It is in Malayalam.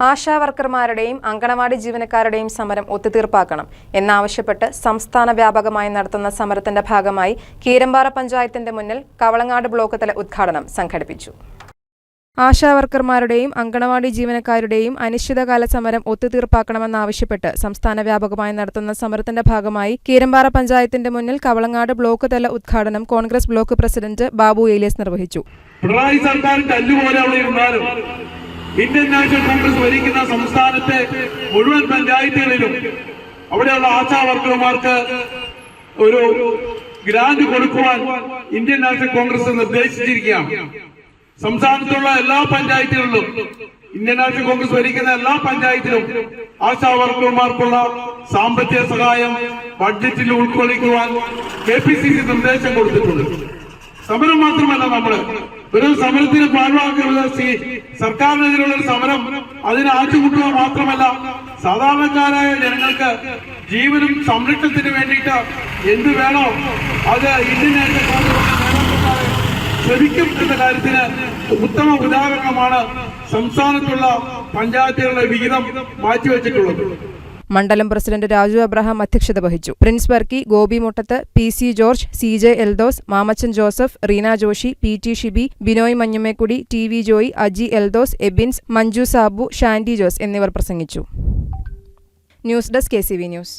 ആശാവർക്കർമാരുടെയും അങ്കണവാടി ജീവനക്കാരുടെയും സമരം ഒത്തുതീർപ്പാക്കണം എന്നാവശ്യപ്പെട്ട് സംസ്ഥാന വ്യാപകമായി നടത്തുന്ന സമരത്തിന്റെ ഭാഗമായി കീരമ്പാറ പഞ്ചായത്തിന്റെ മുന്നിൽ കവളങ്ങാട് ബ്ലോക്ക് തല ഉദ്ഘാടനം സംഘടിപ്പിച്ചു. ആശാവർക്കർമാരുടെയും അങ്കണവാടി ജീവനക്കാരുടെയും അനിശ്ചിതകാല സമരം ഒത്തുതീർപ്പാക്കണമെന്നാവശ്യപ്പെട്ട് സംസ്ഥാന വ്യാപകമായി നടത്തുന്ന സമരത്തിന്റെ ഭാഗമായി കീരമ്പാറ പഞ്ചായത്തിന്റെ മുന്നിൽ കവളങ്ങാട് ബ്ലോക്ക് തല ഉദ്ഘാടനം Congress block president Babu Elias നിർവഹിച്ചു. പിണറായി സർക്കാർ തല്ലുപോലെ അവിടെ ഇരുന്നാലും ഇന്ത്യൻ നാഷണൽ കോൺഗ്രസ് ഭരിക്കുന്ന സംസ്ഥാനത്തെ മുഴുവൻ പഞ്ചായത്തുകളിലും അവിടെയുള്ള ആശാവർക്കർമാർക്ക് ഒരു ഗ്രാന്റ് കൊടുക്കുവാൻ ഇന്ത്യൻ നാഷണൽ കോൺഗ്രസ് നിർദ്ദേശിച്ചിരിക്കുകയാണ്. സംസ്ഥാനത്തുള്ള എല്ലാ പഞ്ചായത്തുകളിലും ഇന്ത്യൻ നാഷണൽ കോൺഗ്രസ് ഭരിക്കുന്ന എല്ലാ പഞ്ചായത്തിലും ആശാവർക്കർമാർക്കുള്ള സാമ്പത്തിക സഹായം ബഡ്ജറ്റിൽ ഉൾക്കൊള്ളിക്കുവാൻ KPCC നിർദ്ദേശം കൊടുത്തിട്ടുണ്ട്. സമരം മാത്രമല്ല, നമ്മള് ഒരു സമരത്തിന് പാഴ്വാക്കുള്ള സർക്കാരിനെതിരെയുള്ള ഒരു സമരം അതിനെ ആറ്റുകൂട്ടുക മാത്രമല്ല, സാധാരണക്കാരായ ജനങ്ങൾക്ക് ജീവനും സംരക്ഷണത്തിന് വേണ്ടിയിട്ട് എന്ത് വേണോ അത് ഇന്ത്യൻ നാഷണൽ കോൺഗ്രസ് ശ്രമിക്കും എന്ന കാര്യത്തിന് ഉത്തമ ഉദാഹരണമാണ് സംസ്ഥാനത്തുള്ള പഞ്ചായത്തുകളുടെ വിഹിതം മാറ്റിവെച്ചിട്ടുള്ളത്. മണ്ഡലം പ്രസിഡന്റ് രാജു അബ്രഹാം അധ്യക്ഷത വഹിച്ചു. Prince Varkey, Gopi Muttathu, PC George, CJ Eldhose, Mamachan Joseph, Reena Joshi, PT Shibi, Binoy Manjammekudy, TV Joy, Aji Eldhose, Ebins, Manju Sabu, Shandy Jose എന്നിവർ പ്രസംഗിച്ചു. News desk KCV news.